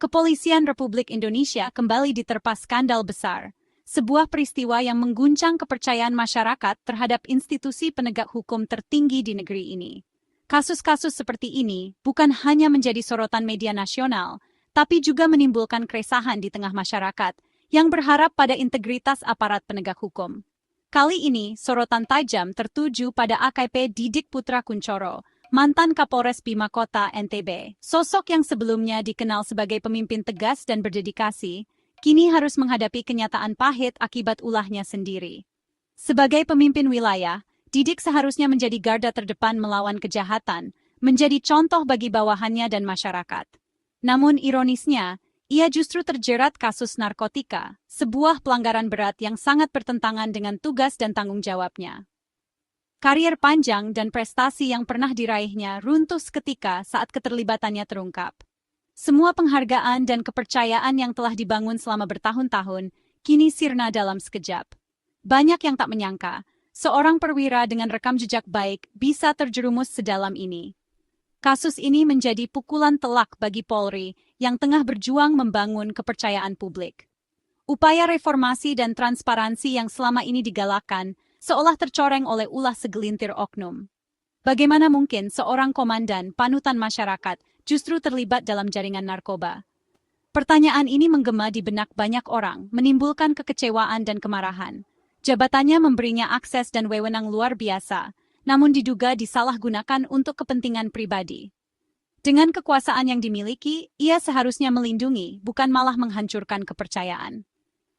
Kepolisian Republik Indonesia kembali diterpa skandal besar, sebuah peristiwa yang mengguncang kepercayaan masyarakat terhadap institusi penegak hukum tertinggi di negeri ini. Kasus-kasus seperti ini bukan hanya menjadi sorotan media nasional, tapi juga menimbulkan keresahan di tengah masyarakat yang berharap pada integritas aparat penegak hukum. Kali ini, sorotan tajam tertuju pada AKP Didik Putra Kuncoro, mantan Kapolres Bima Kota NTB. Sosok yang sebelumnya dikenal sebagai pemimpin tegas dan berdedikasi, kini harus menghadapi kenyataan pahit akibat ulahnya sendiri. Sebagai pemimpin wilayah, Didik seharusnya menjadi garda terdepan melawan kejahatan, menjadi contoh bagi bawahannya dan masyarakat. Namun ironisnya, ia justru terjerat kasus narkotika, sebuah pelanggaran berat yang sangat bertentangan dengan tugas dan tanggung jawabnya. Karier panjang dan prestasi yang pernah diraihnya runtuh seketika saat keterlibatannya terungkap. Semua penghargaan dan kepercayaan yang telah dibangun selama bertahun-tahun kini sirna dalam sekejap. Banyak yang tak menyangka, seorang perwira dengan rekam jejak baik bisa terjerumus sedalam ini. Kasus ini menjadi pukulan telak bagi Polri yang tengah berjuang membangun kepercayaan publik. Upaya reformasi dan transparansi yang selama ini digalakan seolah tercoreng oleh ulah segelintir oknum. Bagaimana mungkin seorang komandan panutan masyarakat justru terlibat dalam jaringan narkoba? Pertanyaan ini menggema di benak banyak orang, menimbulkan kekecewaan dan kemarahan. Jabatannya memberinya akses dan wewenang luar biasa, namun diduga disalahgunakan untuk kepentingan pribadi. Dengan kekuasaan yang dimiliki, ia seharusnya melindungi, bukan malah menghancurkan kepercayaan.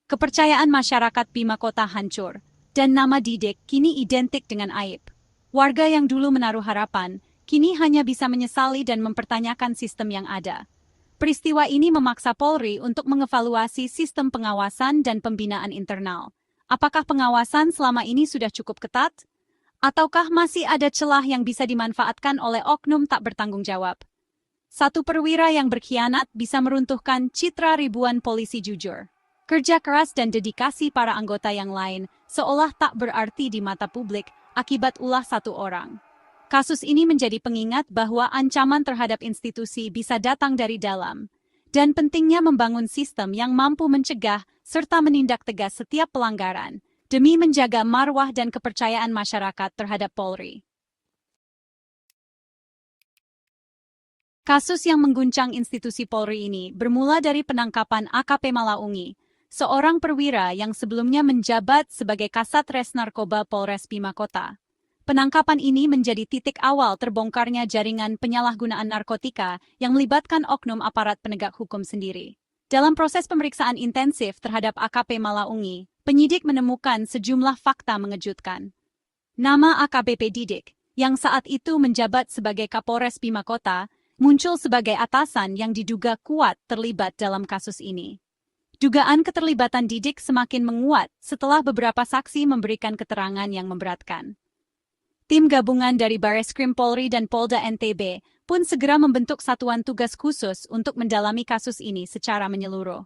Kepercayaan masyarakat Bima Kota hancur, dan nama Didik kini identik dengan aib. Warga yang dulu menaruh harapan, kini hanya bisa menyesali dan mempertanyakan sistem yang ada. Peristiwa ini memaksa Polri untuk mengevaluasi sistem pengawasan dan pembinaan internal. Apakah pengawasan selama ini sudah cukup ketat? Ataukah masih ada celah yang bisa dimanfaatkan oleh oknum tak bertanggung jawab? Satu perwira yang berkhianat bisa meruntuhkan citra ribuan polisi jujur. Kerja keras dan dedikasi para anggota yang lain seolah tak berarti di mata publik akibat ulah satu orang. Kasus ini menjadi pengingat bahwa ancaman terhadap institusi bisa datang dari dalam, dan pentingnya membangun sistem yang mampu mencegah serta menindak tegas setiap pelanggaran, demi menjaga marwah dan kepercayaan masyarakat terhadap Polri. Kasus yang mengguncang institusi Polri ini bermula dari penangkapan AKP Malaungi, seorang perwira yang sebelumnya menjabat sebagai Kasat Res Narkoba Polres Bima Kota. Penangkapan ini menjadi titik awal terbongkarnya jaringan penyalahgunaan narkotika yang melibatkan oknum aparat penegak hukum sendiri. Dalam proses pemeriksaan intensif terhadap AKP Malaungi, penyidik menemukan sejumlah fakta mengejutkan. Nama AKBP Didik, yang saat itu menjabat sebagai Kapolres Bima Kota, muncul sebagai atasan yang diduga kuat terlibat dalam kasus ini. Dugaan keterlibatan Didik semakin menguat setelah beberapa saksi memberikan keterangan yang memberatkan. Tim gabungan dari Bareskrim Polri dan Polda NTB pun segera membentuk satuan tugas khusus untuk mendalami kasus ini secara menyeluruh.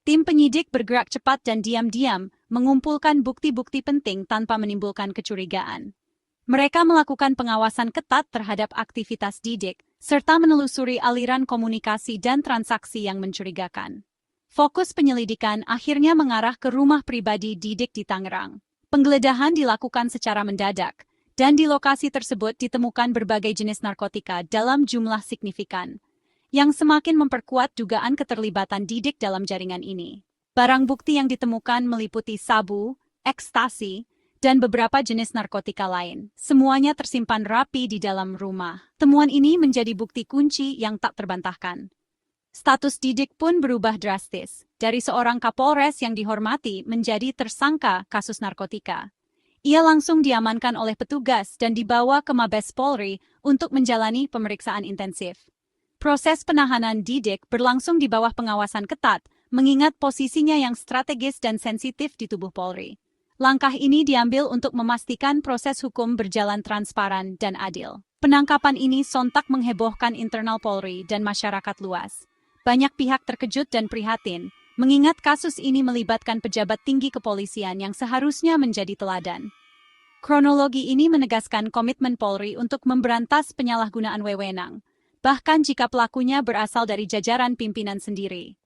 Tim penyidik bergerak cepat dan diam-diam mengumpulkan bukti-bukti penting tanpa menimbulkan kecurigaan. Mereka melakukan pengawasan ketat terhadap aktivitas Didik, serta menelusuri aliran komunikasi dan transaksi yang mencurigakan. Fokus penyelidikan akhirnya mengarah ke rumah pribadi Didik di Tangerang. Penggeledahan dilakukan secara mendadak, dan di lokasi tersebut ditemukan berbagai jenis narkotika dalam jumlah signifikan, yang semakin memperkuat dugaan keterlibatan Didik dalam jaringan ini. Barang bukti yang ditemukan meliputi sabu, ekstasi, dan beberapa jenis narkotika lain. Semuanya tersimpan rapi di dalam rumah. Temuan ini menjadi bukti kunci yang tak terbantahkan. Status Didik pun berubah drastis, dari seorang Kapolres yang dihormati menjadi tersangka kasus narkotika. Ia langsung diamankan oleh petugas dan dibawa ke Mabes Polri untuk menjalani pemeriksaan intensif. Proses penahanan Didik berlangsung di bawah pengawasan ketat, mengingat posisinya yang strategis dan sensitif di tubuh Polri. Langkah ini diambil untuk memastikan proses hukum berjalan transparan dan adil. Penangkapan ini sontak menghebohkan internal Polri dan masyarakat luas. Banyak pihak terkejut dan prihatin, mengingat kasus ini melibatkan pejabat tinggi kepolisian yang seharusnya menjadi teladan. Kronologi ini menegaskan komitmen Polri untuk memberantas penyalahgunaan wewenang, bahkan jika pelakunya berasal dari jajaran pimpinan sendiri.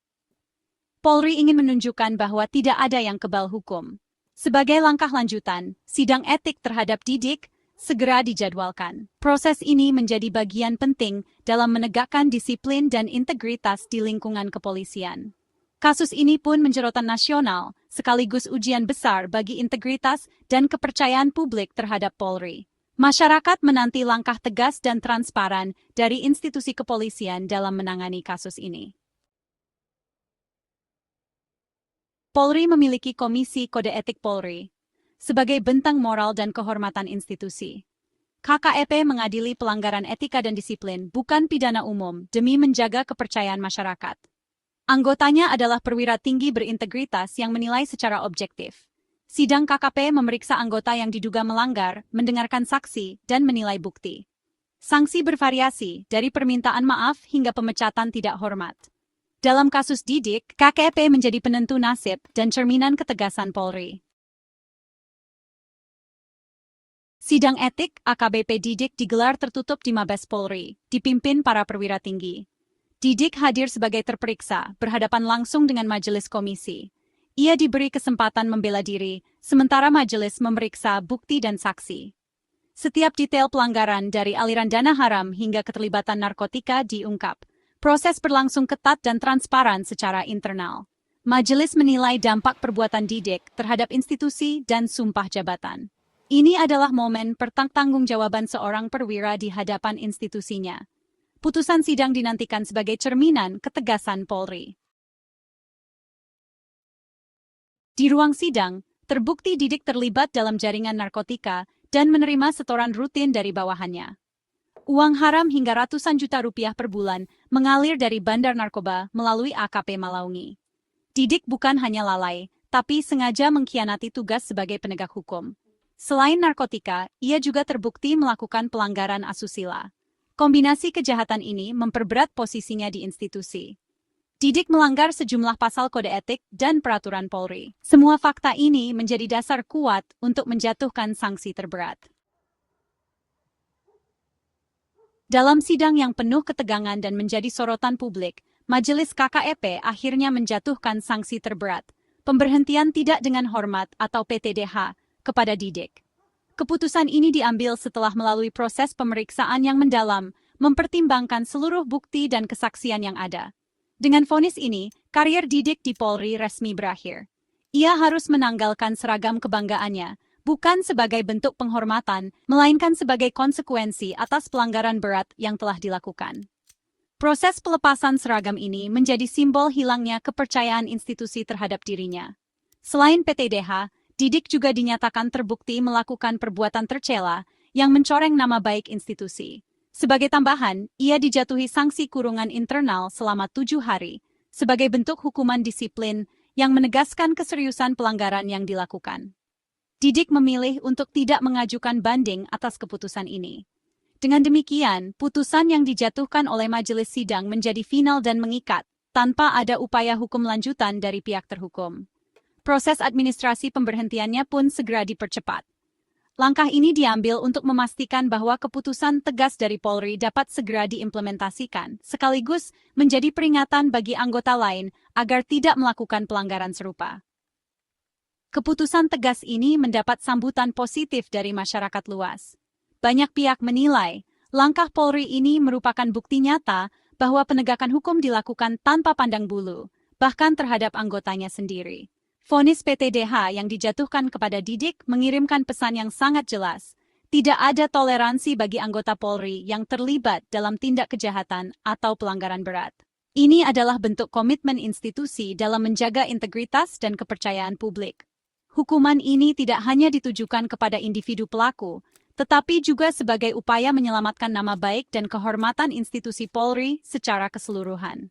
Polri ingin menunjukkan bahwa tidak ada yang kebal hukum. Sebagai langkah lanjutan, sidang etik terhadap Didik segera dijadwalkan. Proses ini menjadi bagian penting dalam menegakkan disiplin dan integritas di lingkungan kepolisian. Kasus ini pun menjorotan nasional, sekaligus ujian besar bagi integritas dan kepercayaan publik terhadap Polri. Masyarakat menanti langkah tegas dan transparan dari institusi kepolisian dalam menangani kasus ini. Polri memiliki Komisi Kode Etik Polri sebagai bentang moral dan kehormatan institusi. KKEP mengadili pelanggaran etika dan disiplin, bukan pidana umum, demi menjaga kepercayaan masyarakat. Anggotanya adalah perwira tinggi berintegritas yang menilai secara objektif. Sidang KKP memeriksa anggota yang diduga melanggar, mendengarkan saksi, dan menilai bukti. Sanksi bervariasi, dari permintaan maaf hingga pemecatan tidak hormat. Dalam kasus Didik, KKP menjadi penentu nasib dan cerminan ketegasan Polri. Sidang etik AKBP Didik digelar tertutup di Mabes Polri, dipimpin para perwira tinggi. Didik hadir sebagai terperiksa, berhadapan langsung dengan majelis komisi. Ia diberi kesempatan membela diri, sementara majelis memeriksa bukti dan saksi. Setiap detail pelanggaran dari aliran dana haram hingga keterlibatan narkotika diungkap. Proses berlangsung ketat dan transparan secara internal. Majelis menilai dampak perbuatan Didik terhadap institusi dan sumpah jabatan. Ini adalah momen pertanggungjawaban seorang perwira di hadapan institusinya. Putusan sidang dinantikan sebagai cerminan ketegasan Polri. Di ruang sidang, terbukti Didik terlibat dalam jaringan narkotika dan menerima setoran rutin dari bawahannya. Uang haram hingga ratusan juta rupiah per bulan mengalir dari bandar narkoba melalui AKP Malaungi. Didik bukan hanya lalai, tapi sengaja mengkhianati tugas sebagai penegak hukum. Selain narkotika, ia juga terbukti melakukan pelanggaran asusila. Kombinasi kejahatan ini memperberat posisinya di institusi. Didik melanggar sejumlah pasal kode etik dan peraturan Polri. Semua fakta ini menjadi dasar kuat untuk menjatuhkan sanksi terberat. Dalam sidang yang penuh ketegangan dan menjadi sorotan publik, Majelis KKEP akhirnya menjatuhkan sanksi terberat, pemberhentian tidak dengan hormat atau PTDH, kepada Didik. Keputusan ini diambil setelah melalui proses pemeriksaan yang mendalam, mempertimbangkan seluruh bukti dan kesaksian yang ada. Dengan vonis ini, karier Didik di Polri resmi berakhir. Ia harus menanggalkan seragam kebanggaannya, bukan sebagai bentuk penghormatan, melainkan sebagai konsekuensi atas pelanggaran berat yang telah dilakukan. Proses pelepasan seragam ini menjadi simbol hilangnya kepercayaan institusi terhadap dirinya. Selain PTDH, Didik juga dinyatakan terbukti melakukan perbuatan tercela yang mencoreng nama baik institusi. Sebagai tambahan, ia dijatuhi sanksi kurungan internal selama 7 hari, sebagai bentuk hukuman disiplin yang menegaskan keseriusan pelanggaran yang dilakukan. Didik memilih untuk tidak mengajukan banding atas keputusan ini. Dengan demikian, putusan yang dijatuhkan oleh majelis sidang menjadi final dan mengikat, tanpa ada upaya hukum lanjutan dari pihak terhukum. Proses administrasi pemberhentiannya pun segera dipercepat. Langkah ini diambil untuk memastikan bahwa keputusan tegas dari Polri dapat segera diimplementasikan, sekaligus menjadi peringatan bagi anggota lain agar tidak melakukan pelanggaran serupa. Keputusan tegas ini mendapat sambutan positif dari masyarakat luas. Banyak pihak menilai, langkah Polri ini merupakan bukti nyata bahwa penegakan hukum dilakukan tanpa pandang bulu, bahkan terhadap anggotanya sendiri. Vonis PTDH yang dijatuhkan kepada Didik mengirimkan pesan yang sangat jelas. Tidak ada toleransi bagi anggota Polri yang terlibat dalam tindak kejahatan atau pelanggaran berat. Ini adalah bentuk komitmen institusi dalam menjaga integritas dan kepercayaan publik. Hukuman ini tidak hanya ditujukan kepada individu pelaku, tetapi juga sebagai upaya menyelamatkan nama baik dan kehormatan institusi Polri secara keseluruhan.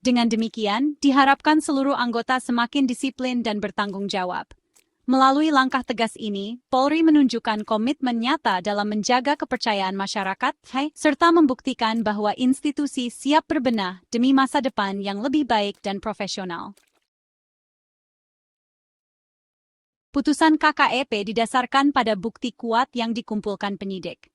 Dengan demikian, diharapkan seluruh anggota semakin disiplin dan bertanggung jawab. Melalui langkah tegas ini, Polri menunjukkan komitmen nyata dalam menjaga kepercayaan masyarakat, serta membuktikan bahwa institusi siap berbenah demi masa depan yang lebih baik dan profesional. Putusan KKEP didasarkan pada bukti kuat yang dikumpulkan penyidik.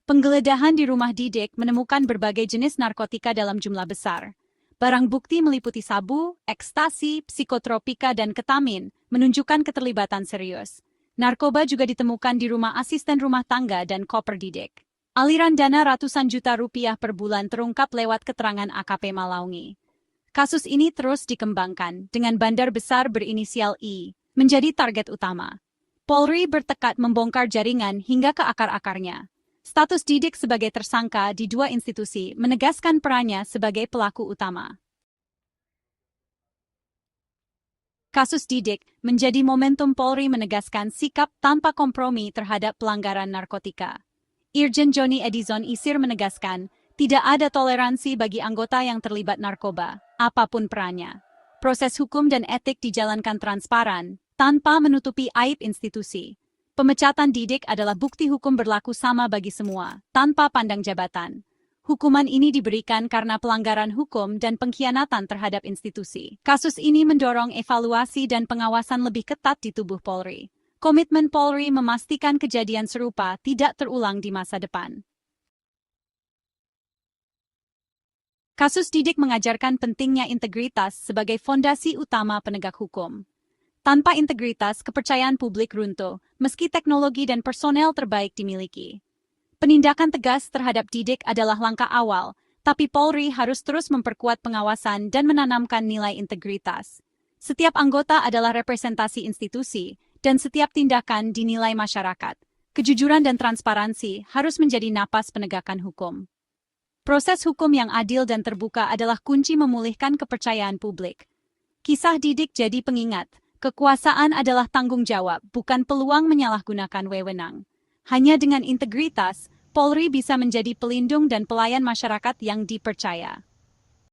Penggeledahan di rumah Didik menemukan berbagai jenis narkotika dalam jumlah besar. Barang bukti meliputi sabu, ekstasi, psikotropika, dan ketamin, menunjukkan keterlibatan serius. Narkoba juga ditemukan di rumah asisten rumah tangga dan koper Didik. Aliran dana ratusan juta rupiah per bulan terungkap lewat keterangan AKP Malaungi. Kasus ini terus dikembangkan dengan bandar besar berinisial I menjadi target utama. Polri bertekad membongkar jaringan hingga ke akar-akarnya. Status Didik sebagai tersangka di dua institusi menegaskan perannya sebagai pelaku utama. Kasus Didik menjadi momentum Polri menegaskan sikap tanpa kompromi terhadap pelanggaran narkotika. Irjen Joni Edison Isir menegaskan, tidak ada toleransi bagi anggota yang terlibat narkoba, apapun perannya. Proses hukum dan etik dijalankan transparan, tanpa menutupi aib institusi. Pemecatan Didik adalah bukti hukum berlaku sama bagi semua, tanpa pandang jabatan. Hukuman ini diberikan karena pelanggaran hukum dan pengkhianatan terhadap institusi. Kasus ini mendorong evaluasi dan pengawasan lebih ketat di tubuh Polri. Komitmen Polri memastikan kejadian serupa tidak terulang di masa depan. Kasus Didik mengajarkan pentingnya integritas sebagai fondasi utama penegak hukum. Tanpa integritas, kepercayaan publik runtuh, meski teknologi dan personel terbaik dimiliki. Penindakan tegas terhadap Didik adalah langkah awal, tapi Polri harus terus memperkuat pengawasan dan menanamkan nilai integritas. Setiap anggota adalah representasi institusi, dan setiap tindakan dinilai masyarakat. Kejujuran dan transparansi harus menjadi napas penegakan hukum. Proses hukum yang adil dan terbuka adalah kunci memulihkan kepercayaan publik. Kisah Didik jadi pengingat. Kekuasaan adalah tanggung jawab, bukan peluang menyalahgunakan wewenang. Hanya dengan integritas, Polri bisa menjadi pelindung dan pelayan masyarakat yang dipercaya.